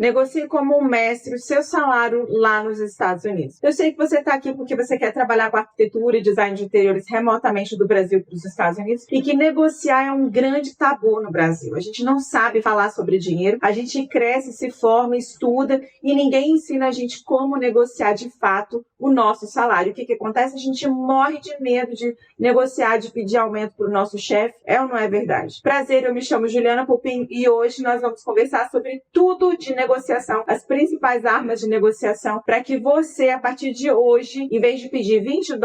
Negocie como um mestre o seu salário lá nos Estados Unidos. Eu sei que você está aqui porque você quer trabalhar com arquitetura e design de interiores remotamente do Brasil para os Estados Unidos e que negociar é um grande tabu no Brasil. A gente não sabe falar sobre dinheiro, a gente cresce, se forma, estuda e ninguém ensina a gente como negociar de fato o nosso salário. O que acontece? A gente morre de medo de negociar, de pedir aumento para o nosso chefe. É ou não é verdade? Prazer, eu me chamo Juliana Pupin e hoje nós vamos conversar sobre tudo de negociação, as principais armas de negociação, para que você, a partir de hoje, em vez de pedir $20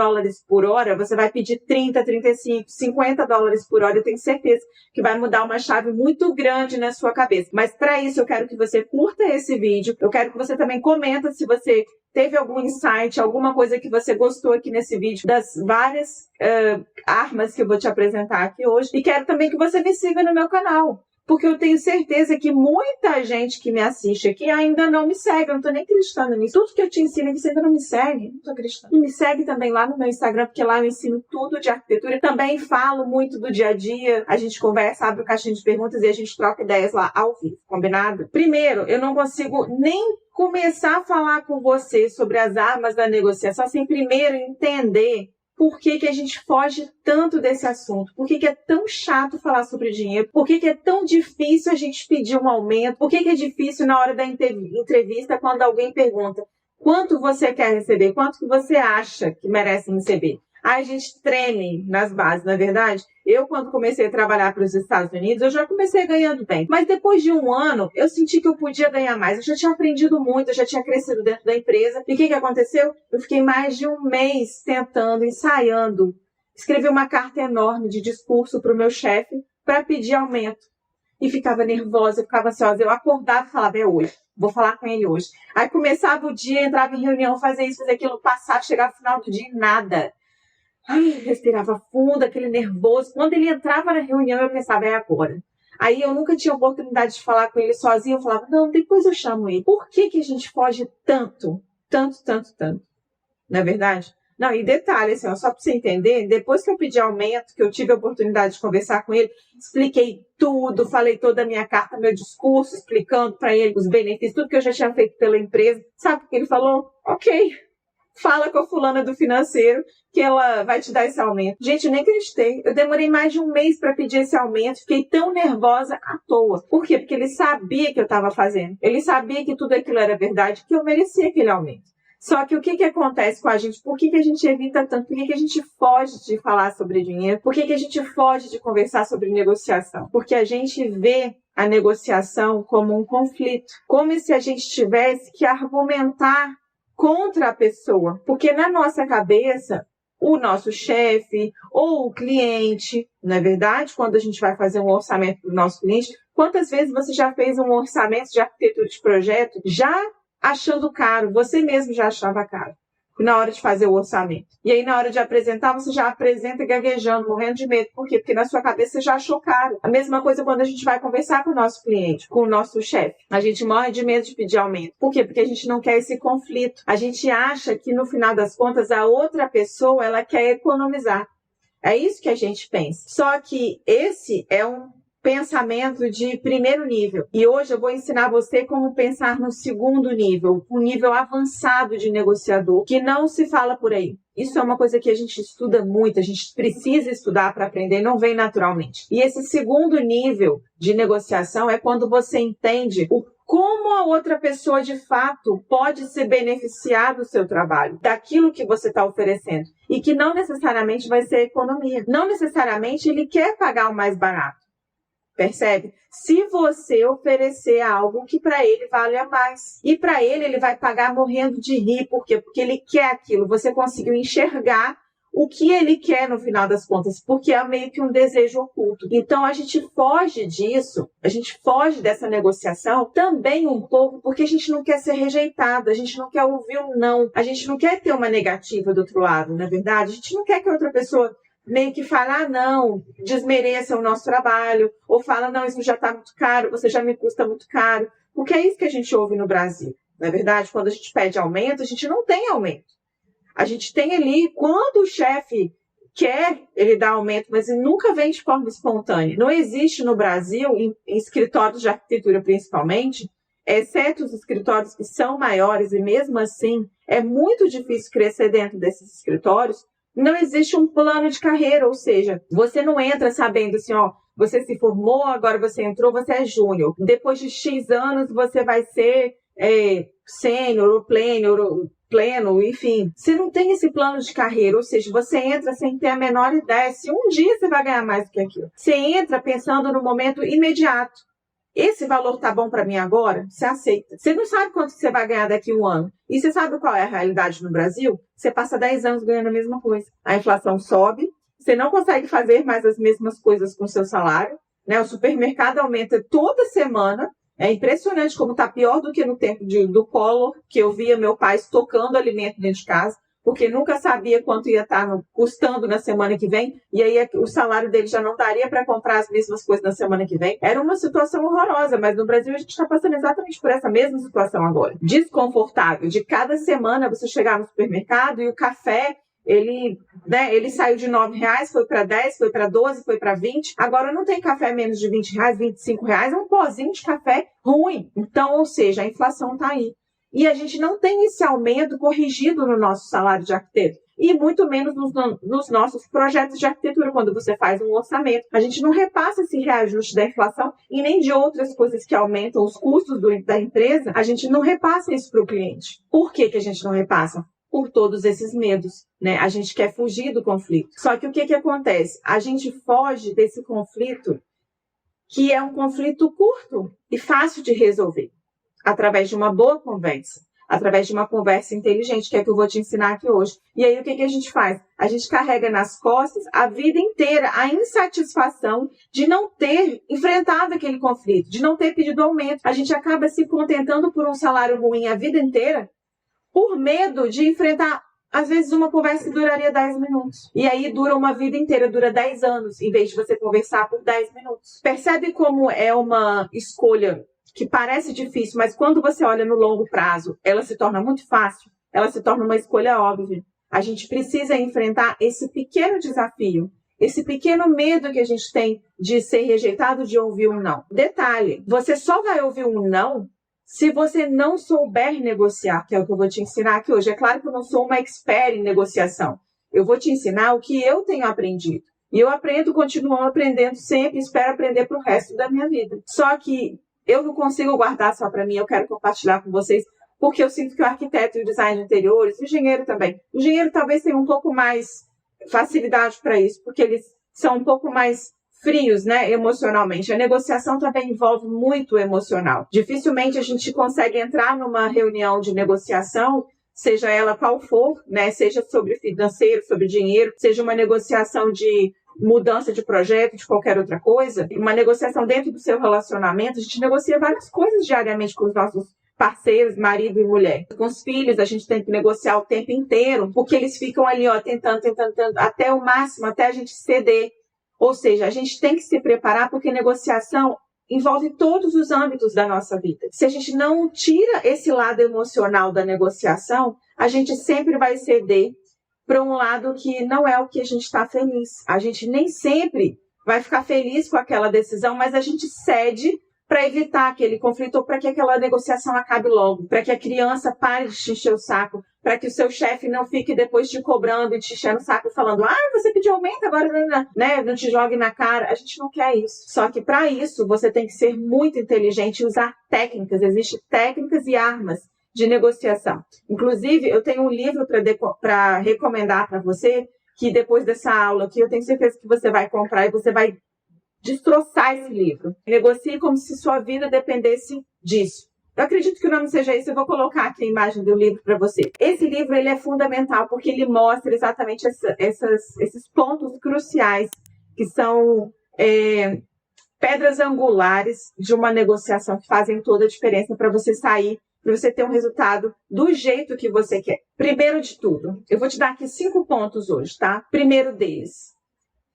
por hora, você vai pedir 30, 35, $50 por hora. Eu tenho certeza que vai mudar uma chave muito grande na sua cabeça. Mas para isso eu quero que você curta esse vídeo, eu quero que você também comenta se você teve algum insight, alguma coisa que você gostou aqui nesse vídeo, das várias armas que eu vou te apresentar aqui hoje. E quero também que você me siga no meu canal, porque eu tenho certeza que muita gente que me assiste aqui ainda não me segue. Eu não tô nem acreditando nisso. Tudo que eu te ensino aqui, você ainda não me segue. Não tô acreditando. E me segue também lá no meu Instagram, porque lá eu ensino tudo de arquitetura. Também falo muito do dia a dia. A gente conversa, abre o caixinho de perguntas e a gente troca ideias lá ao vivo. Combinado? Primeiro, eu não consigo nem começar a falar com você sobre as armas da negociação sem primeiro entender por que a gente foge tanto desse assunto? Por que é tão chato falar sobre dinheiro? Por que é tão difícil a gente pedir um aumento? Por que é difícil na hora da entrevista quando alguém pergunta quanto você quer receber? Quanto que você acha que merece receber? Aí a gente treme nas bases, não é verdade? Eu, quando comecei a trabalhar para os Estados Unidos, eu já comecei ganhando bem. Mas depois de um ano, eu senti que eu podia ganhar mais. Eu já tinha aprendido muito, eu já tinha crescido dentro da empresa. E o que aconteceu? Eu fiquei mais de um mês tentando, ensaiando. Escrevi uma carta enorme de discurso para o meu chefe para pedir aumento. E ficava nervosa, eu ficava ansiosa. Eu acordava e falava, é hoje. Vou falar com ele hoje. Aí começava o dia, entrava em reunião, fazia isso, fazia aquilo, passava, chegava no final do dia e nada. Ai, respirava fundo, aquele nervoso. Quando ele entrava na reunião, eu pensava, é agora. Aí eu nunca tinha oportunidade de falar com ele sozinho. Eu falava, não, depois eu chamo ele. Por que a gente foge tanto? Tanto? Não é verdade? Não, e detalhe, assim, ó, só para você entender, depois que eu pedi aumento, que eu tive a oportunidade de conversar com ele, expliquei tudo, falei toda a minha carta, meu discurso, explicando para ele os benefícios, tudo que eu já tinha feito pela empresa. Sabe o que ele falou? Ok. Fala com a fulana do financeiro que ela vai te dar esse aumento. Gente, eu nem acreditei. Eu demorei mais de um mês para pedir esse aumento. Fiquei tão nervosa à toa. Por quê? Porque ele sabia que eu estava fazendo. Ele sabia que tudo aquilo era verdade, que eu merecia aquele aumento. Só que o que acontece com a gente? Por que a gente evita tanto? Por que a gente foge de falar sobre dinheiro? Por que a gente foge de conversar sobre negociação? Porque a gente vê a negociação como um conflito. Como se a gente tivesse que argumentar contra a pessoa, porque na nossa cabeça, o nosso chefe ou o cliente, não é verdade? Quando a gente vai fazer um orçamento para o nosso cliente, quantas vezes você já fez um orçamento de arquitetura de projeto já achando caro, você mesmo já achava caro na hora de fazer o orçamento. E aí, na hora de apresentar, você já apresenta gaguejando, morrendo de medo. Por quê? Porque na sua cabeça você já achou caro. A mesma coisa quando a gente vai conversar com o nosso cliente, com o nosso chefe. A gente morre de medo de pedir aumento. Por quê? Porque a gente não quer esse conflito. A gente acha que, no final das contas, a outra pessoa, ela quer economizar. É isso que a gente pensa. Só que esse é um pensamento de primeiro nível. E hoje eu vou ensinar você como pensar no segundo nível, um nível avançado de negociador, que não se fala por aí. Isso é uma coisa que a gente estuda muito, a gente precisa estudar para aprender, não vem naturalmente. E esse segundo nível de negociação é quando você entende como a outra pessoa de fato pode se beneficiar do seu trabalho, daquilo que você está oferecendo. E que não necessariamente vai ser economia. Não necessariamente ele quer pagar o mais barato. Percebe? Se você oferecer algo que para ele vale a mais. E para ele vai pagar morrendo de rir. Por quê? Porque ele quer aquilo. Você conseguiu enxergar o que ele quer no final das contas. Porque é meio que um desejo oculto. Então a gente foge disso. A gente foge dessa negociação também um pouco porque a gente não quer ser rejeitado. A gente não quer ouvir um não. A gente não quer ter uma negativa do outro lado, não é verdade? A gente não quer que a outra pessoa meio que fala, não, desmereça o nosso trabalho, ou fala, não, isso já está muito caro, você já me custa muito caro. Porque é isso que a gente ouve no Brasil. Não é verdade? Quando a gente pede aumento, a gente não tem aumento. A gente tem ali, quando o chefe quer, ele dá aumento, mas ele nunca vem de forma espontânea. Não existe no Brasil, em escritórios de arquitetura principalmente, exceto os escritórios que são maiores, e mesmo assim é muito difícil crescer dentro desses escritórios, não existe um plano de carreira, ou seja, você não entra sabendo assim, ó, você se formou, agora você entrou, você é júnior. Depois de X anos você vai ser sênior ou pleno, enfim. Você não tem esse plano de carreira, ou seja, você entra sem ter a menor ideia se um dia você vai ganhar mais do que aquilo. Você entra pensando no momento imediato. Esse valor tá bom para mim agora? Você aceita. Você não sabe quanto você vai ganhar daqui a um ano. E você sabe qual é a realidade no Brasil? Você passa 10 anos ganhando a mesma coisa. A inflação sobe, você não consegue fazer mais as mesmas coisas com o seu salário, né? O supermercado aumenta toda semana. É impressionante como está pior do que no tempo do Collor, que eu via meu pai estocando alimento dentro de casa, porque nunca sabia quanto ia estar custando na semana que vem, e aí o salário dele já não daria para comprar as mesmas coisas na semana que vem. Era uma situação horrorosa, mas no Brasil a gente está passando exatamente por essa mesma situação agora. Desconfortável, de cada semana você chegar no supermercado e o café, ele saiu de R$9, foi para 10, foi para 12, foi para 20. Agora não tem café menos de R$20, R$25, é um pozinho de café ruim. Então, ou seja, a inflação está aí. E a gente não tem esse aumento corrigido no nosso salário de arquiteto. E muito menos nos nossos projetos de arquitetura, quando você faz um orçamento. A gente não repassa esse reajuste da inflação e nem de outras coisas que aumentam os custos da empresa. A gente não repassa isso para o cliente. Por que a gente não repassa? Por todos esses medos, né? A gente quer fugir do conflito. Só que o que acontece? A gente foge desse conflito, que é um conflito curto e fácil de resolver, através de uma boa conversa, através de uma conversa inteligente, que é o que eu vou te ensinar aqui hoje. E aí, o que a gente faz? A gente carrega nas costas a vida inteira a insatisfação de não ter enfrentado aquele conflito, de não ter pedido aumento. A gente acaba se contentando por um salário ruim a vida inteira, por medo de enfrentar, às vezes, uma conversa que duraria 10 minutos. E aí dura uma vida inteira, dura 10 anos, em vez de você conversar por 10 minutos. Percebe como é uma escolha que parece difícil, mas quando você olha no longo prazo, ela se torna muito fácil, ela se torna uma escolha óbvia. A gente precisa enfrentar esse pequeno desafio, esse pequeno medo que a gente tem de ser rejeitado, de ouvir um não. Detalhe, você só vai ouvir um não se você não souber negociar, que é o que eu vou te ensinar aqui hoje. É claro que eu não sou uma expert em negociação. Eu vou te ensinar o que eu tenho aprendido. E eu continuo aprendendo sempre, espero aprender para o resto da minha vida. Só que eu não consigo guardar só para mim, eu quero compartilhar com vocês, porque eu sinto que o arquiteto e o design de interiores, o engenheiro também, o engenheiro talvez tenha um pouco mais facilidade para isso, porque eles são um pouco mais frios, né, emocionalmente. A negociação também envolve muito emocional. Dificilmente a gente consegue entrar numa reunião de negociação, seja ela qual for, né, seja sobre financeiro, sobre dinheiro, seja uma negociação de mudança de projeto, de qualquer outra coisa, uma negociação dentro do seu relacionamento. A gente negocia várias coisas diariamente com os nossos parceiros, marido e mulher. Com os filhos, a gente tem que negociar o tempo inteiro, porque eles ficam ali, ó, tentando, até o máximo, até a gente ceder. Ou seja, a gente tem que se preparar, porque negociação envolve todos os âmbitos da nossa vida. Se a gente não tira esse lado emocional da negociação, a gente sempre vai ceder para um lado que não é o que a gente está feliz. A gente nem sempre vai ficar feliz com aquela decisão, mas a gente cede para evitar aquele conflito, ou para que aquela negociação acabe logo, para que a criança pare de te encher o saco, para que o seu chefe não fique depois te cobrando e te enchendo o saco, falando, você pediu aumento, agora não te jogue na cara. A gente não quer isso. Só que para isso, você tem que ser muito inteligente e usar técnicas. Existem técnicas e armas de negociação. Inclusive, eu tenho um livro para recomendar para você, que depois dessa aula aqui, eu tenho certeza que você vai comprar e você vai destroçar esse livro. Negocie como se sua vida dependesse disso. Eu acredito que o nome seja esse, eu vou colocar aqui a imagem do livro para você. Esse livro ele é fundamental porque ele mostra exatamente esses pontos cruciais, que são pedras angulares de uma negociação que fazem toda a diferença para você sair, para você ter um resultado do jeito que você quer. Primeiro de tudo, eu vou te dar aqui 5 pontos hoje, tá? Primeiro deles,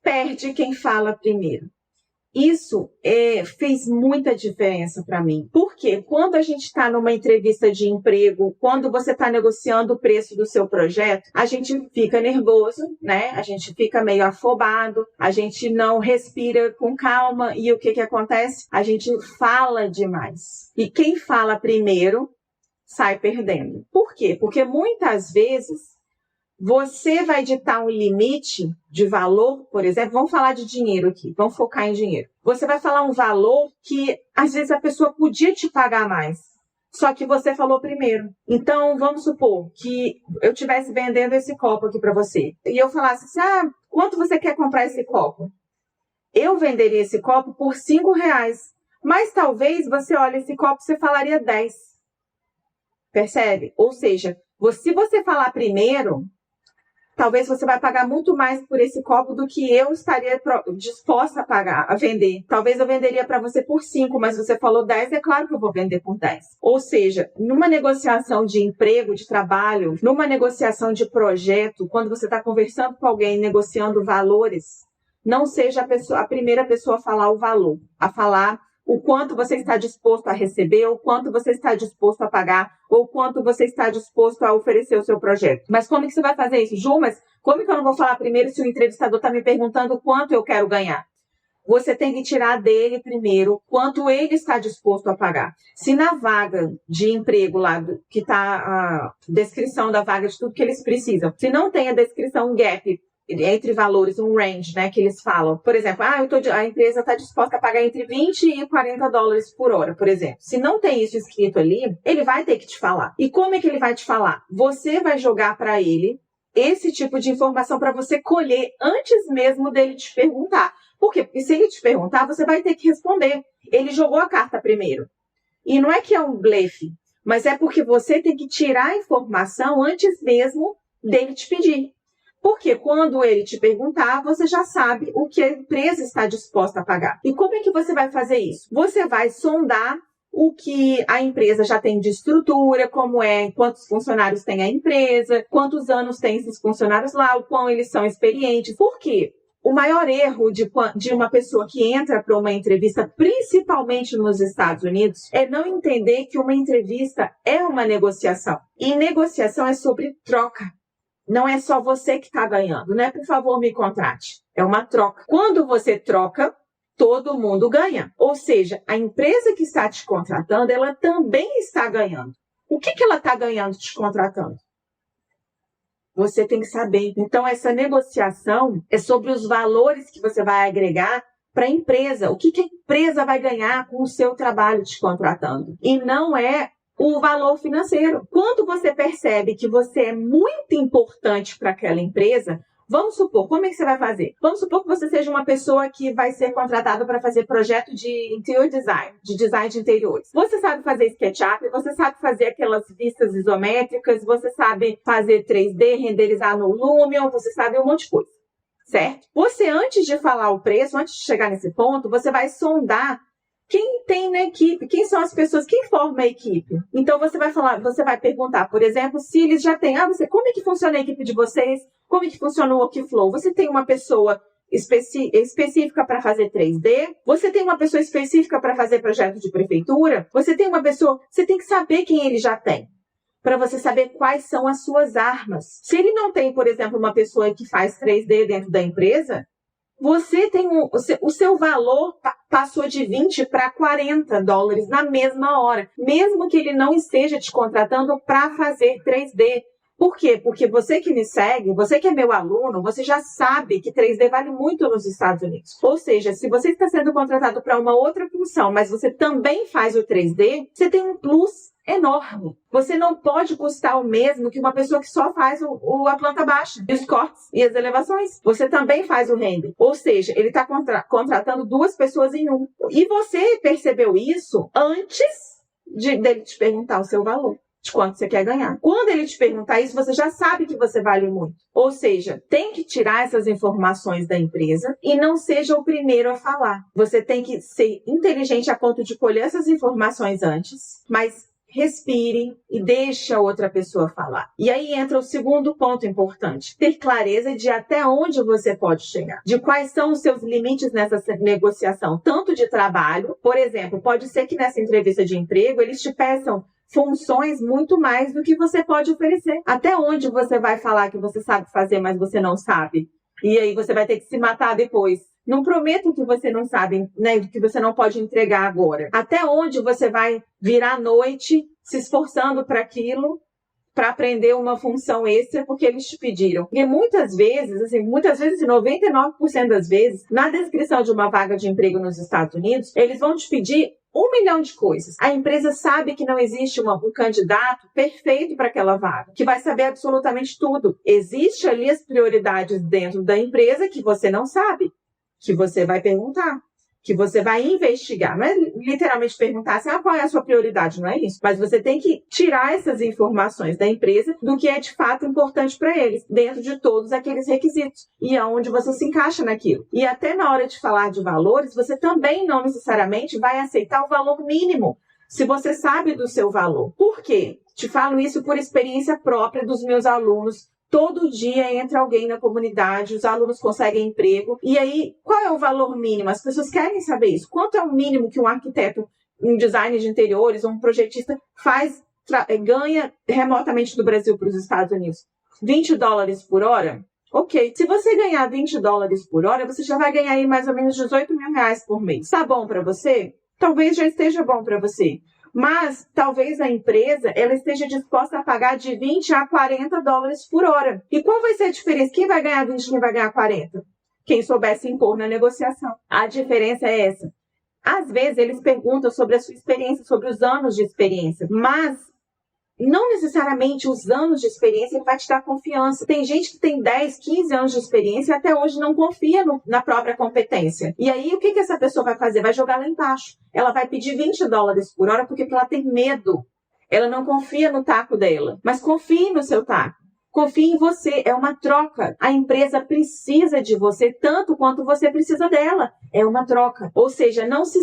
perde quem fala primeiro. Isso fez muita diferença para mim. Por quê? Quando a gente está numa entrevista de emprego, quando você está negociando o preço do seu projeto, a gente fica nervoso, né? A gente fica meio afobado, a gente não respira com calma e o que acontece? A gente fala demais. E quem fala primeiro sai perdendo. Por quê? Porque muitas vezes você vai ditar um limite de valor, por exemplo, vamos falar de dinheiro aqui, vamos focar em dinheiro. Você vai falar um valor que, às vezes, a pessoa podia te pagar mais, só que você falou primeiro. Então, vamos supor que eu estivesse vendendo esse copo aqui para você, e eu falasse assim, quanto você quer comprar esse copo? Eu venderia esse copo por R$5, mas talvez você olhe esse copo e você falaria 10. Percebe? Ou seja, se você falar primeiro, talvez você vai pagar muito mais por esse copo do que eu estaria disposta a pagar, a vender. Talvez eu venderia para você por 5, mas você falou 10, é claro que eu vou vender por 10. Ou seja, numa negociação de emprego, de trabalho, numa negociação de projeto, quando você está conversando com alguém, negociando valores, não seja a primeira pessoa a falar o valor, a falar o quanto você está disposto a receber, o quanto você está disposto a pagar, ou o quanto você está disposto a oferecer o seu projeto. Mas como que você vai fazer isso? Ju, mas como que eu não vou falar primeiro se o entrevistador está me perguntando quanto eu quero ganhar? Você tem que tirar dele primeiro quanto ele está disposto a pagar. Se na vaga de emprego lá, que está a descrição da vaga de tudo que eles precisam, se não tem a descrição, um gap entre valores, um range, né, que eles falam. Por exemplo, a empresa está disposta a pagar entre 20 e 40 dólares por hora, por exemplo. Se não tem isso escrito ali, ele vai ter que te falar. E como é que ele vai te falar? Você vai jogar para ele esse tipo de informação para você colher antes mesmo dele te perguntar. Por quê? Porque se ele te perguntar, você vai ter que responder. Ele jogou a carta primeiro. E não é que é um blefe, mas é porque você tem que tirar a informação antes mesmo dele te pedir. Porque quando ele te perguntar, você já sabe o que a empresa está disposta a pagar. E como é que você vai fazer isso? Você vai sondar o que a empresa já tem de estrutura, como quantos funcionários tem a empresa, quantos anos tem esses funcionários lá, o quão eles são experientes. Por quê? O maior erro de uma pessoa que entra para uma entrevista, principalmente nos Estados Unidos, é não entender que uma entrevista é uma negociação. E negociação é sobre troca. Não é só você que está ganhando, não é por favor me contrate. É uma troca. Quando você troca, todo mundo ganha. Ou seja, a empresa que está te contratando, ela também está ganhando. O que ela está ganhando te contratando? Você tem que saber. Então, essa negociação é sobre os valores que você vai agregar para a empresa. O que a empresa vai ganhar com o seu trabalho te contratando? E não é o valor financeiro. Quando você percebe que você é muito importante para aquela empresa, vamos supor, como é que você vai fazer? Vamos supor que você seja uma pessoa que vai ser contratada para fazer projeto de interior design, de design de interiores. Você sabe fazer SketchUp, você sabe fazer aquelas vistas isométricas, você sabe fazer 3D, renderizar no Lumion, você sabe um monte de coisa, certo? Você, antes de falar o preço, antes de chegar nesse ponto, você vai sondar quem tem na equipe, quem são as pessoas, quem forma a equipe. Então, você vai perguntar, por exemplo, se eles já têm, como é que funciona a equipe de vocês? Como é que funciona o workflow? Você tem uma pessoa específica para fazer 3D? Você tem uma pessoa específica para fazer projeto de prefeitura? Você tem que saber quem ele já tem, para você saber quais são as suas armas. Se ele não tem, por exemplo, uma pessoa que faz 3D dentro da empresa, você tem o seu valor passou de 20 para 40 dólares na mesma hora, mesmo que ele não esteja te contratando para fazer 3D. Por quê? Porque você que me segue, você que é meu aluno, você já sabe que 3D vale muito nos Estados Unidos. Ou seja, se você está sendo contratado para uma outra função, mas você também faz o 3D, você tem um plus enorme. Você não pode custar o mesmo que uma pessoa que só faz a planta baixa, os cortes e as elevações. Você também faz o render. Ou seja, ele está contratando duas pessoas em um. E você percebeu isso antes dele te perguntar o seu valor, de quanto você quer ganhar. Quando ele te perguntar isso, você já sabe que você vale muito. Ou seja, tem que tirar essas informações da empresa e não seja o primeiro a falar. Você tem que ser inteligente a ponto de colher essas informações antes, mas respire e deixe a outra pessoa falar. E aí entra o segundo ponto importante: ter clareza de até onde você pode chegar, de quais são os seus limites nessa negociação, tanto de trabalho, por exemplo, pode ser que nessa entrevista de emprego eles te peçam funções muito mais do que você pode oferecer. Até onde você vai falar que você sabe fazer, mas você não sabe? E aí você vai ter que se matar depois. Não prometo que você não sabe, né, que você não pode entregar agora. Até onde você vai virar à noite se esforçando para aquilo, para aprender uma função extra porque eles te pediram. E muitas vezes, 99% das vezes, na descrição de uma vaga de emprego nos Estados Unidos, eles vão te pedir 1 milhão de coisas. A empresa sabe que não existe um candidato perfeito para aquela vaga, que vai saber absolutamente tudo. Existe ali as prioridades dentro da empresa que você não sabe, que você vai perguntar, que você vai investigar. Não é literalmente perguntar assim, qual é a sua prioridade, não é isso. Mas você tem que tirar essas informações da empresa do que é de fato importante para eles, dentro de todos aqueles requisitos, e aonde você se encaixa naquilo. E até na hora de falar de valores, você também não necessariamente vai aceitar o valor mínimo, se você sabe do seu valor. Por quê? Te falo isso por experiência própria dos meus alunos. Todo dia entra alguém na comunidade, os alunos conseguem emprego. E aí, qual é o valor mínimo? As pessoas querem saber isso. Quanto é o mínimo que um arquiteto, um designer de interiores, um projetista ganha remotamente do Brasil para os Estados Unidos? $20 por hora? Ok. Se você ganhar $20 por hora, você já vai ganhar aí mais ou menos R$18 mil por mês. Tá bom para você? Talvez já esteja bom para você. Mas talvez a empresa ela esteja disposta a pagar de $20 a $40 por hora. E qual vai ser a diferença? Quem vai ganhar 20 e quem vai ganhar 40? Quem soubesse impor na negociação. A diferença é essa. Às vezes eles perguntam sobre a sua experiência, sobre os anos de experiência, mas não necessariamente os anos de experiência ele vai te dar confiança. Tem gente que tem 10, 15 anos de experiência e até hoje não confia na própria competência. E aí, o que essa pessoa vai fazer? Vai jogar lá embaixo. Ela vai pedir $20 por hora porque ela tem medo. Ela não confia no taco dela. Mas confie no seu taco. Confie em você. É uma troca. A empresa precisa de você tanto quanto você precisa dela. É uma troca. Ou seja, não se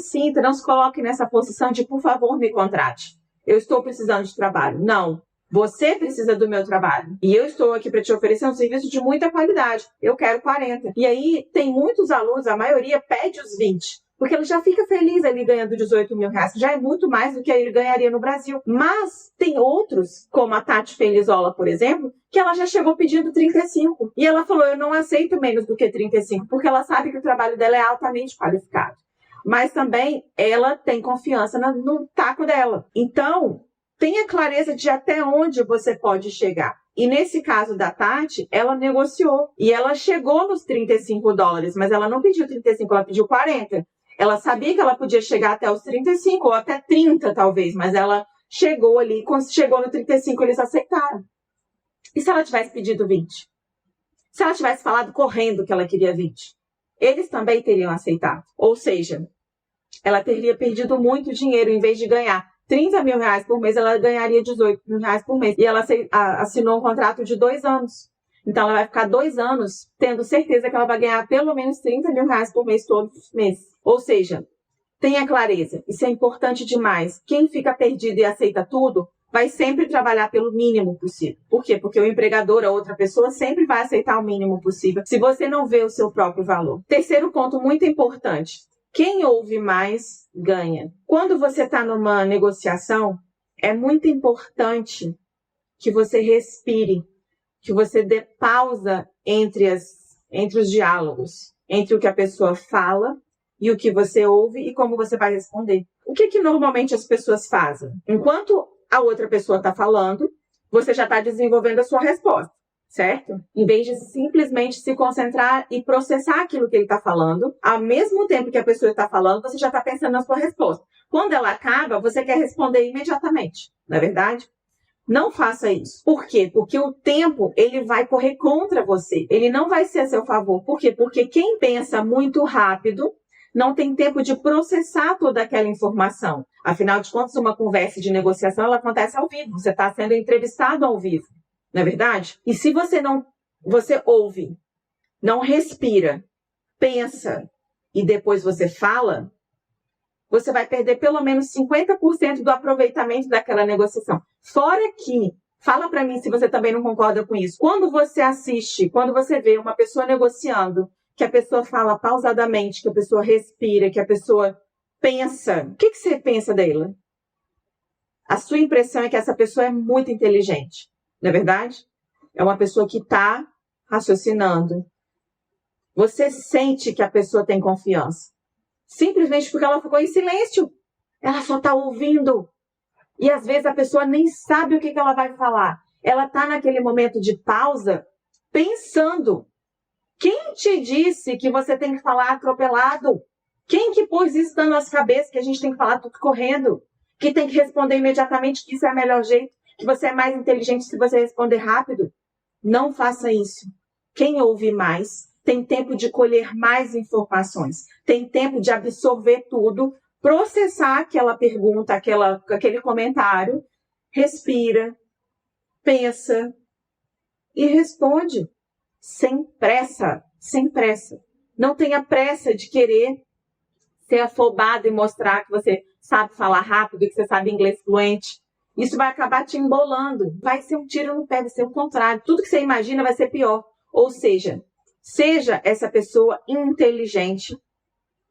coloque nessa posição de, por favor, me contrate. Eu estou precisando de trabalho. Não. Você precisa do meu trabalho. E eu estou aqui para te oferecer um serviço de muita qualidade. Eu quero 40. E aí, tem muitos alunos, a maioria pede os 20. Porque ele já fica feliz ali ganhando R$18 mil. Já é muito mais do que ele ganharia no Brasil. Mas tem outros, como a Tati Felizola, por exemplo, que ela já chegou pedindo 35. E ela falou, eu não aceito menos do que 35, porque ela sabe que o trabalho dela é altamente qualificado. Mas também ela tem confiança no taco dela. Então, tenha clareza de até onde você pode chegar. E nesse caso da Tati, ela negociou. E ela chegou nos $35, mas ela não pediu 35, ela pediu 40. Ela sabia que ela podia chegar até os 35, ou até 30 talvez, mas ela chegou ali. Quando chegou no 35, eles aceitaram. E se ela tivesse pedido 20? Se ela tivesse falado correndo que ela queria 20? Eles também teriam aceitado. Ou seja, ela teria perdido muito dinheiro. Em vez de ganhar R$30 mil por mês, ela ganharia R$18 mil por mês. E ela assinou um contrato de 2 anos. Então, ela vai ficar 2 anos tendo certeza que ela vai ganhar pelo menos R$30 mil por mês todos os meses. Ou seja, tenha clareza. Isso é importante demais. Quem fica perdido e aceita tudo, vai sempre trabalhar pelo mínimo possível. Por quê? Porque o empregador, a outra pessoa, sempre vai aceitar o mínimo possível, se você não vê o seu próprio valor. Terceiro ponto muito importante. Quem ouve mais, ganha. Quando você está numa negociação, é muito importante que você respire, que você dê pausa entre os diálogos, entre o que a pessoa fala e o que você ouve e como você vai responder. O que normalmente as pessoas fazem? Enquanto a outra pessoa está falando, você já está desenvolvendo a sua resposta, certo? Em vez de simplesmente se concentrar e processar aquilo que ele está falando, ao mesmo tempo que a pessoa está falando, você já está pensando na sua resposta. Quando ela acaba, você quer responder imediatamente, não é verdade? Não faça isso. Por quê? Porque o tempo, ele vai correr contra você. Ele não vai ser a seu favor. Por quê? Porque quem pensa muito rápido não tem tempo de processar toda aquela informação. Afinal de contas, uma conversa de negociação, ela acontece ao vivo. Você está sendo entrevistado ao vivo. Não é verdade? E se você ouve, não respira, pensa e depois você fala, você vai perder pelo menos 50% do aproveitamento daquela negociação. Fora que, fala para mim se você também não concorda com isso, quando você assiste, quando você vê uma pessoa negociando, que a pessoa fala pausadamente, que a pessoa respira, que a pessoa pensa, o que você pensa dela? A sua impressão é que essa pessoa é muito inteligente, não é verdade? É uma pessoa que está raciocinando. Você sente que a pessoa tem confiança. Simplesmente porque ela ficou em silêncio. Ela só está ouvindo. E às vezes a pessoa nem sabe o que ela vai falar. Ela está naquele momento de pausa, pensando. Quem te disse que você tem que falar atropelado? Quem que pôs isso na nossa cabeça que a gente tem que falar tudo correndo? Que tem que responder imediatamente, que isso é o melhor jeito? Que você é mais inteligente se você responder rápido? Não faça isso. Quem ouve mais tem tempo de colher mais informações, tem tempo de absorver tudo, processar aquela pergunta, aquele comentário, respira, pensa e responde. Sem pressa, sem pressa. Não tenha pressa de querer ser afobado e mostrar que você sabe falar rápido, que você sabe inglês fluente. Isso vai acabar te embolando. Vai ser um tiro no pé, vai ser o contrário. Tudo que você imagina vai ser pior. Ou seja essa pessoa inteligente,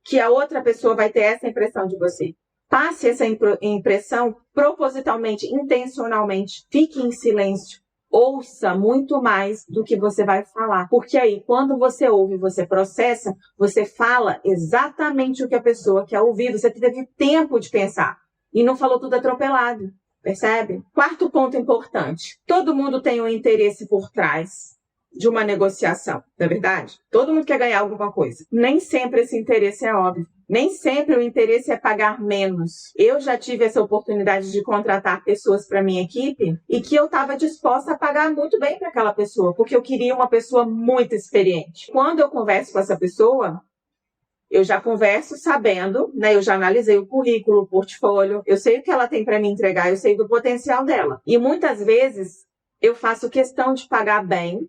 que a outra pessoa vai ter essa impressão de você. Passe essa impressão propositalmente, intencionalmente. Fique em silêncio. Ouça muito mais do que você vai falar. Porque aí, quando você ouve, você processa, você fala exatamente o que a pessoa quer ouvir. Você teve tempo de pensar. E não falou tudo atropelado. Percebe? Quarto ponto importante. Todo mundo tem um interesse por trás de uma negociação, não é verdade? Todo mundo quer ganhar alguma coisa. Nem sempre esse interesse é óbvio. Nem sempre o interesse é pagar menos. Eu já tive essa oportunidade de contratar pessoas para minha equipe e que eu estava disposta a pagar muito bem para aquela pessoa, porque eu queria uma pessoa muito experiente. Quando eu converso com essa pessoa, eu já converso sabendo, né? Eu já analisei o currículo, o portfólio, eu sei o que ela tem para me entregar, eu sei do potencial dela. E muitas vezes eu faço questão de pagar bem,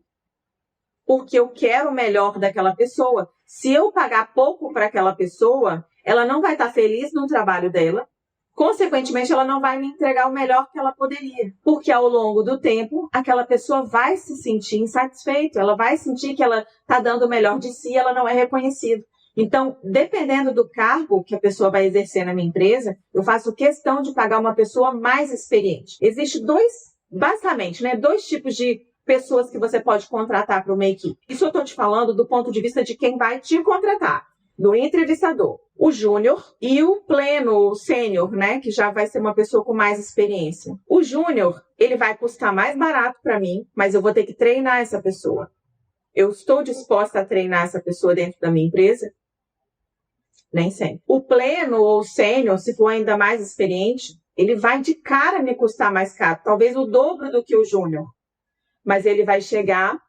porque eu quero o melhor daquela pessoa. Se eu pagar pouco para aquela pessoa, ela não vai estar feliz no trabalho dela. Consequentemente, ela não vai me entregar o melhor que ela poderia. Porque ao longo do tempo, aquela pessoa vai se sentir insatisfeita. Ela vai sentir que ela está dando o melhor de si e ela não é reconhecida. Então, dependendo do cargo que a pessoa vai exercer na minha empresa, eu faço questão de pagar uma pessoa mais experiente. Existem basicamente, dois tipos de pessoas que você pode contratar para uma equipe. Isso eu estou te falando do ponto de vista de quem vai te contratar, do entrevistador. O júnior e o pleno, o sênior, que já vai ser uma pessoa com mais experiência. O júnior, ele vai custar mais barato para mim, mas eu vou ter que treinar essa pessoa. Eu estou disposta a treinar essa pessoa dentro da minha empresa? Nem sempre. O pleno ou sênior, se for ainda mais experiente, ele vai de cara me custar mais caro, talvez o dobro do que o júnior. Mas ele vai chegar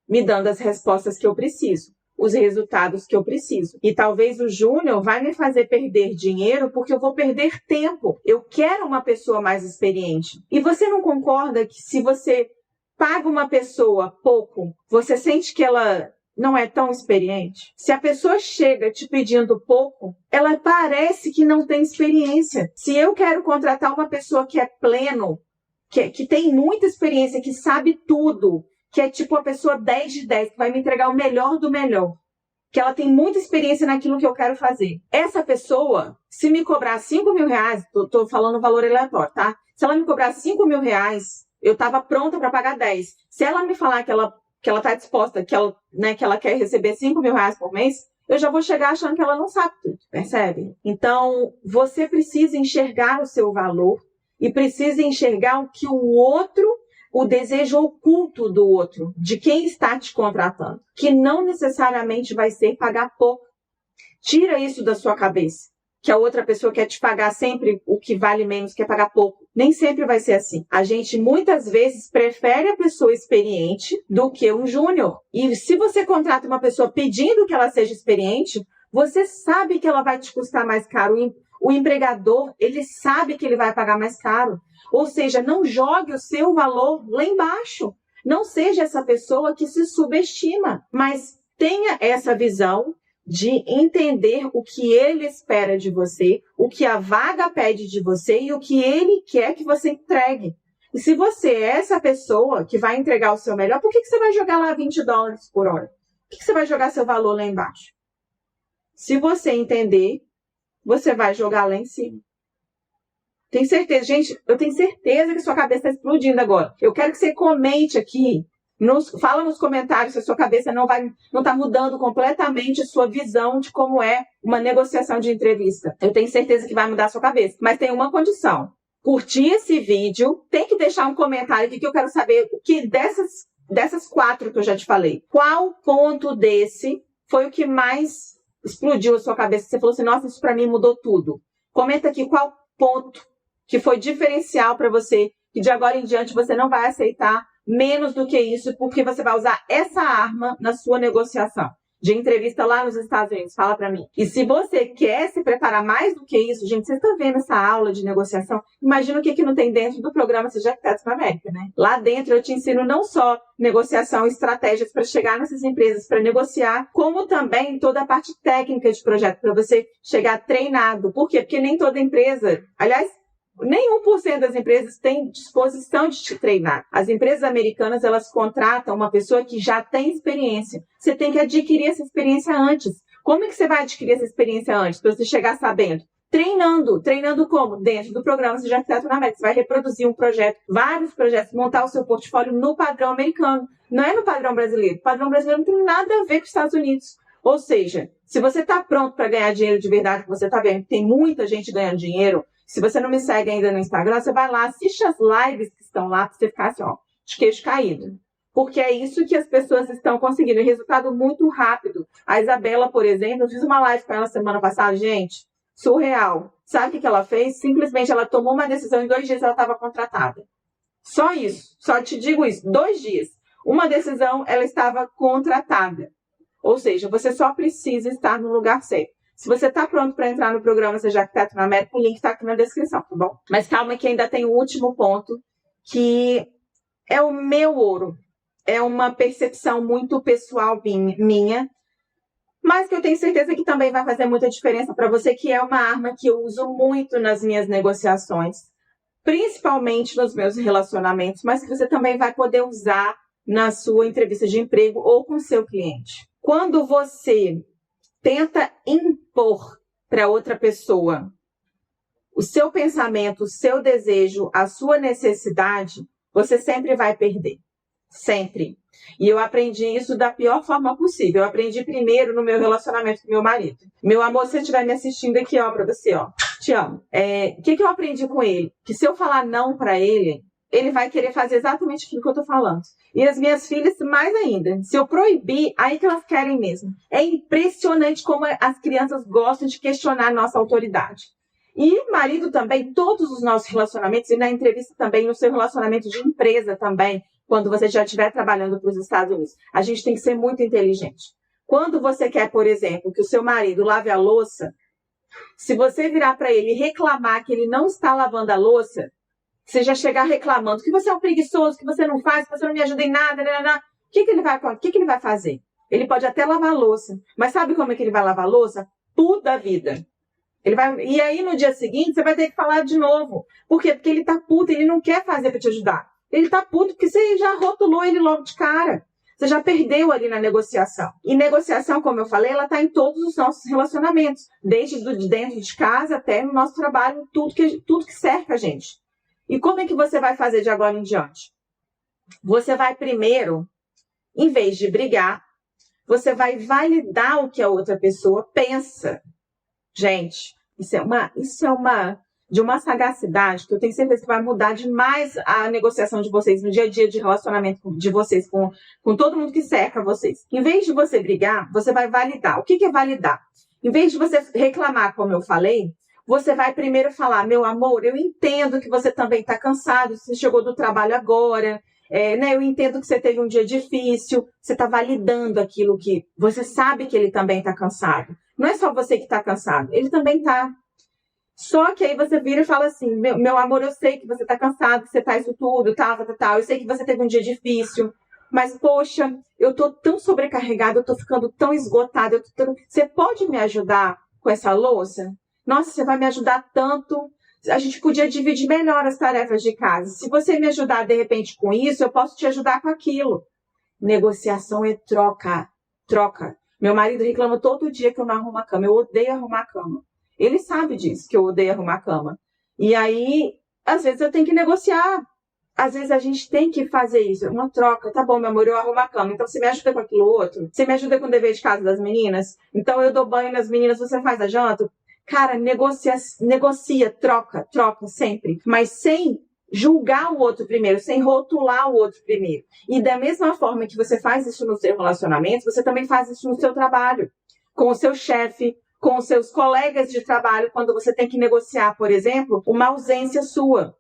me dando as respostas que eu preciso, os resultados que eu preciso. E talvez o júnior vai me fazer perder dinheiro porque eu vou perder tempo. Eu quero uma pessoa mais experiente. E você não concorda que se você paga uma pessoa pouco, você sente que ela não é tão experiente? Se a pessoa chega te pedindo pouco, ela parece que não tem experiência. Se eu quero contratar uma pessoa que é pleno, que tem muita experiência, que sabe tudo, que é tipo a pessoa 10 de 10, que vai me entregar o melhor do melhor, que ela tem muita experiência naquilo que eu quero fazer. Essa pessoa, se me cobrar 5 mil reais, tô falando valor aleatório, tá? Se ela me cobrar 5 mil reais, eu estava pronta para pagar 10. Se ela me falar que ela está disposta, que ela quer receber 5 mil reais por mês, eu já vou chegar achando que ela não sabe tudo, percebe? Então, você precisa enxergar o seu valor e precisa enxergar o que o desejo oculto do outro, de quem está te contratando, que não necessariamente vai ser pagar pouco. Tira isso da sua cabeça, que a outra pessoa quer te pagar sempre o que vale menos, quer pagar pouco. Nem sempre vai ser assim. A gente muitas vezes prefere a pessoa experiente do que um júnior. E se você contrata uma pessoa pedindo que ela seja experiente, você sabe que ela vai te custar mais caro. O empregador, ele sabe que ele vai pagar mais caro. Ou seja, não jogue o seu valor lá embaixo. Não seja essa pessoa que se subestima, mas tenha essa visão de entender o que ele espera de você, o que a vaga pede de você e o que ele quer que você entregue. E se você é essa pessoa que vai entregar o seu melhor, por que você vai jogar lá $20 por hora? Por que você vai jogar seu valor lá embaixo? Se você entender, você vai jogar lá em cima. Tenho certeza, gente, eu tenho certeza que sua cabeça está explodindo agora. Eu quero que você comente aqui, fala nos comentários se a sua cabeça não está mudando completamente a sua visão de como é uma negociação de entrevista. Eu tenho certeza que vai mudar a sua cabeça. Mas tem uma condição. Curtir esse vídeo, tem que deixar um comentário aqui que eu quero saber o que dessas 4 que eu já te falei. Qual ponto desse foi o que mais explodiu a sua cabeça? Você falou assim, nossa, isso para mim mudou tudo. Comenta aqui qual ponto que foi diferencial para você, que de agora em diante você não vai aceitar menos do que isso, porque você vai usar essa arma na sua negociação de entrevista lá nos Estados Unidos. Fala para mim. E se você quer se preparar mais do que isso, gente, vocês estão vendo essa aula de negociação? Imagina o que não tem dentro do programa Seja Arquiteto na América, né? Lá dentro eu te ensino não só negociação, estratégias para chegar nessas empresas, para negociar, como também toda a parte técnica de projeto, para você chegar treinado. Por quê? Porque nem toda empresa, aliás, nem 1% das empresas tem disposição de te treinar. As empresas americanas, elas contratam uma pessoa que já tem experiência. Você tem que adquirir essa experiência antes. Como é que você vai adquirir essa experiência antes? Para você chegar sabendo? Treinando. Treinando como? Dentro do programa Seja Arquiteto na América. Você vai reproduzir um projeto, vários projetos, montar o seu portfólio no padrão americano. Não é no padrão brasileiro. O padrão brasileiro não tem nada a ver com os Estados Unidos. Ou seja, se você está pronto para ganhar dinheiro de verdade, que você está vendo que tem muita gente ganhando dinheiro. Se você não me segue ainda no Instagram, você vai lá, assiste as lives que estão lá, para você ficar assim, ó, de queixo caído. Porque é isso que as pessoas estão conseguindo. Resultado muito rápido. A Isabela, por exemplo, eu fiz uma live com ela semana passada, gente, surreal. Sabe o que ela fez? Simplesmente ela tomou uma decisão, em 2 dias ela estava contratada. Só isso. Só te digo isso. 2 dias. Uma decisão, ela estava contratada. Ou seja, você só precisa estar no lugar certo. Se você está pronto para entrar no programa Seja Arquiteto na América, o link está aqui na descrição, tá bom? Mas calma que ainda tem o último ponto, que é o meu ouro. É uma percepção muito pessoal minha, mas que eu tenho certeza que também vai fazer muita diferença para você, que é uma arma que eu uso muito nas minhas negociações, principalmente nos meus relacionamentos, mas que você também vai poder usar na sua entrevista de emprego ou com o seu cliente. Quando você tenta impor para outra pessoa o seu pensamento, o seu desejo, a sua necessidade, você sempre vai perder. Sempre. E eu aprendi isso da pior forma possível. Eu aprendi primeiro no meu relacionamento com meu marido. Meu amor, se você estiver me assistindo aqui, ó, para você, ó, te amo. O que eu aprendi com ele? Que se eu falar não para ele, ele vai querer fazer exatamente aquilo que eu tô falando. E as minhas filhas, mais ainda. Se eu proibir, aí que elas querem mesmo. É impressionante como as crianças gostam de questionar a nossa autoridade. E marido também, todos os nossos relacionamentos, e na entrevista também, no seu relacionamento de empresa também, quando você já estiver trabalhando para os Estados Unidos. A gente tem que ser muito inteligente. Quando você quer, por exemplo, que o seu marido lave a louça, se você virar para ele e reclamar que ele não está lavando a louça, você já chegar reclamando que você é um preguiçoso, que você não faz, que você não me ajuda em nada, o que ele vai fazer? Ele pode até lavar a louça, mas sabe como é que ele vai lavar a louça? Puto da vida. E aí, no dia seguinte, você vai ter que falar de novo. Por quê? Porque ele tá puto, ele não quer fazer para te ajudar. Ele tá puto porque você já rotulou ele logo de cara. Você já perdeu ali na negociação. E negociação, como eu falei, ela tá em todos os nossos relacionamentos. Desde dentro de casa até no nosso trabalho, tudo que cerca a gente. E como é que você vai fazer de agora em diante? Você vai primeiro, em vez de brigar, você vai validar o que a outra pessoa pensa. Gente, isso é de uma sagacidade que eu tenho certeza que vai mudar demais a negociação de vocês no dia a dia de relacionamento de vocês com todo mundo que cerca vocês. Em vez de você brigar, você vai validar. O que é validar? Em vez de você reclamar, como eu falei, você vai primeiro falar, meu amor, eu entendo que você também está cansado, você chegou do trabalho agora, eu entendo que você teve um dia difícil, você está validando aquilo que você sabe que ele também está cansado. Não é só você que está cansado, ele também está. Só que aí você vira e fala assim, meu amor, eu sei que você está cansado, que você está isso tudo, tal. Eu sei que você teve um dia difícil, Mas, poxa, eu tô tão sobrecarregada, eu tô ficando tão esgotada. Você pode me ajudar com essa louça? Nossa, você vai me ajudar tanto. A gente podia dividir melhor as tarefas de casa. Se você me ajudar, de repente, com isso, eu posso te ajudar com aquilo. Negociação é troca. Troca. Meu marido reclama todo dia que eu não arrumo a cama. Eu odeio arrumar a cama. Ele sabe disso, que eu odeio arrumar a cama. E aí, às vezes eu tenho que negociar. Às vezes a gente tem que fazer isso, uma troca. Tá bom, meu amor, eu arrumo a cama. Então você me ajuda com aquilo outro? Você me ajuda com o dever de casa das meninas? Então eu dou banho nas meninas, você faz a janta? Cara, negocia, troca sempre. Mas sem julgar o outro primeiro, sem rotular o outro primeiro. E da mesma forma que você faz isso no seu relacionamento, você também faz isso no seu trabalho. Com o seu chefe, com os seus colegas de trabalho, quando você tem que negociar, por exemplo, uma ausência sua.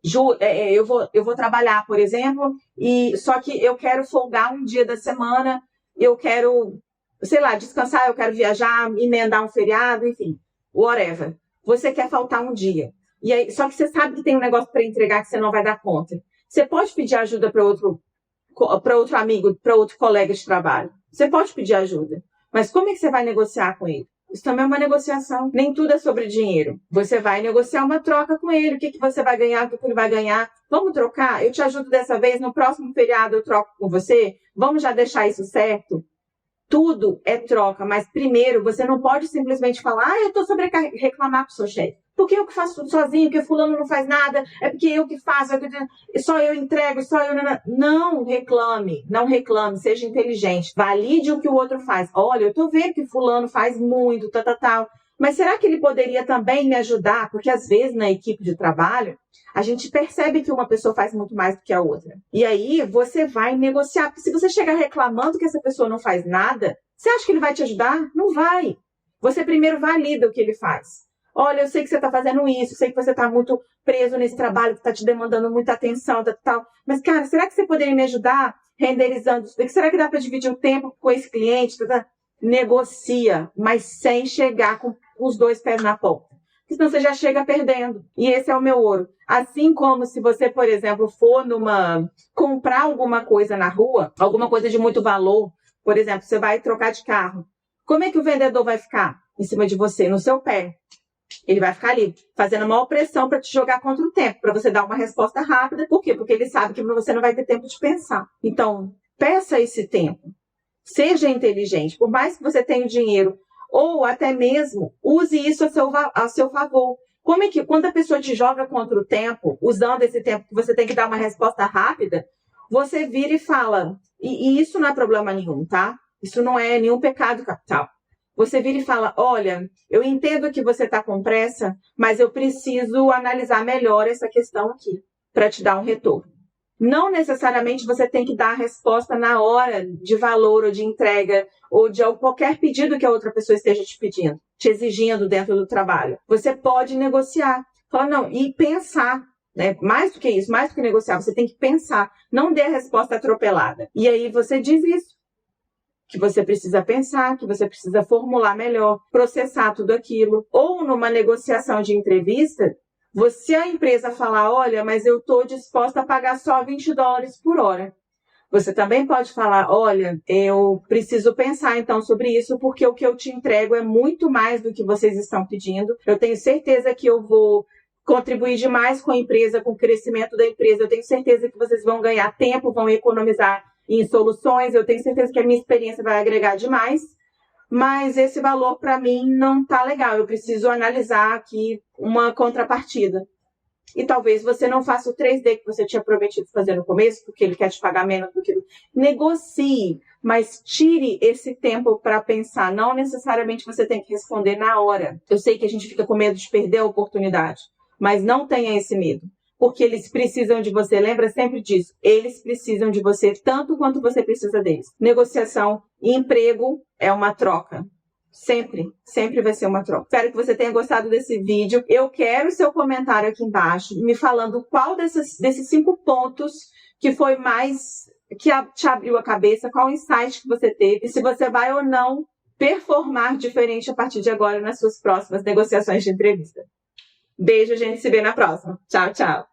Eu vou trabalhar, por exemplo, e só que eu quero folgar um dia da semana, eu quero, sei lá, descansar, eu quero viajar, emendar um feriado, enfim, whatever. Você quer faltar um dia. E aí, só que você sabe que tem um negócio para entregar que você não vai dar conta. Você pode pedir ajuda para outro amigo, para outro colega de trabalho. Você pode pedir ajuda. Mas como é que você vai negociar com ele? Isso também é uma negociação. Nem tudo é sobre dinheiro. Você vai negociar uma troca com ele. O que você vai ganhar, o que ele vai ganhar. Vamos trocar? Eu te ajudo dessa vez. No próximo feriado eu troco com você. Vamos já deixar isso certo? Tudo é troca. Mas primeiro, você não pode simplesmente falar: eu estou reclamar com o seu chefe. Porque eu que faço tudo sozinho, porque fulano não faz nada, é porque eu que faço, só eu entrego, só eu... Não reclame, seja inteligente. Valide o que o outro faz. Olha, eu tô vendo que fulano faz muito, tal. Mas será que ele poderia também me ajudar? Porque às vezes na equipe de trabalho, a gente percebe que uma pessoa faz muito mais do que a outra. E aí você vai negociar. Porque se você chegar reclamando que essa pessoa não faz nada, você acha que ele vai te ajudar? Não vai. Você primeiro valida o que ele faz. Olha, eu sei que você está fazendo isso, eu sei que você está muito preso nesse trabalho, que está te demandando muita atenção, tal. Mas, cara, será que você poderia me ajudar renderizando isso? Será que dá para dividir o tempo com esse cliente? Negocia, mas sem chegar com os dois pés na porta. Porque senão você já chega perdendo. E esse é o meu ouro. Assim como se você, por exemplo, for comprar alguma coisa na rua, alguma coisa de muito valor, por exemplo, você vai trocar de carro. Como é que o vendedor vai ficar em cima de você, no seu pé? Ele vai ficar ali, fazendo a maior pressão para te jogar contra o tempo, para você dar uma resposta rápida. Por quê? Porque ele sabe que você não vai ter tempo de pensar. Então, peça esse tempo. Seja inteligente. Por mais que você tenha dinheiro, ou até mesmo, use isso a seu favor. Como é que, quando a pessoa te joga contra o tempo, usando esse tempo que você tem que dar uma resposta rápida, você vira e fala, e isso não é problema nenhum, tá? Isso não é nenhum pecado capital. Você vira e fala: olha, eu entendo que você está com pressa, mas eu preciso analisar melhor essa questão aqui, para te dar um retorno. Não necessariamente você tem que dar a resposta na hora de valor ou de entrega, ou de qualquer pedido que a outra pessoa esteja te pedindo, te exigindo dentro do trabalho. Você pode negociar. Falar, não, e pensar. Né? Mais do que isso, mais do que negociar, você tem que pensar. Não dê a resposta atropelada. E aí você diz isso. Que você precisa pensar, que você precisa formular melhor, processar tudo aquilo. Ou numa negociação de entrevista, se a empresa falar: olha, mas eu estou disposta a pagar só $20 por hora. Você também pode falar: olha, eu preciso pensar então sobre isso, porque o que eu te entrego é muito mais do que vocês estão pedindo. Eu tenho certeza que eu vou contribuir demais com a empresa, com o crescimento da empresa. Eu tenho certeza que vocês vão ganhar tempo, vão economizar em soluções, eu tenho certeza que a minha experiência vai agregar demais, mas esse valor para mim não tá legal, eu preciso analisar aqui uma contrapartida. E talvez você não faça o 3D que você tinha prometido fazer no começo, porque ele quer te pagar menos do que... Negocie, mas tire esse tempo para pensar, não necessariamente você tem que responder na hora. Eu sei que a gente fica com medo de perder a oportunidade, mas não tenha esse medo. Porque eles precisam de você, lembra sempre disso, eles precisam de você tanto quanto você precisa deles. Negociação e emprego é uma troca. Sempre vai ser uma troca. Espero que você tenha gostado desse vídeo. Eu quero o seu comentário aqui embaixo, me falando qual desses 5 pontos que foi mais, que te abriu a cabeça, qual insight que você teve, e se você vai ou não performar diferente a partir de agora nas suas próximas negociações de entrevista. Beijo, a gente se vê na próxima. Tchau, tchau.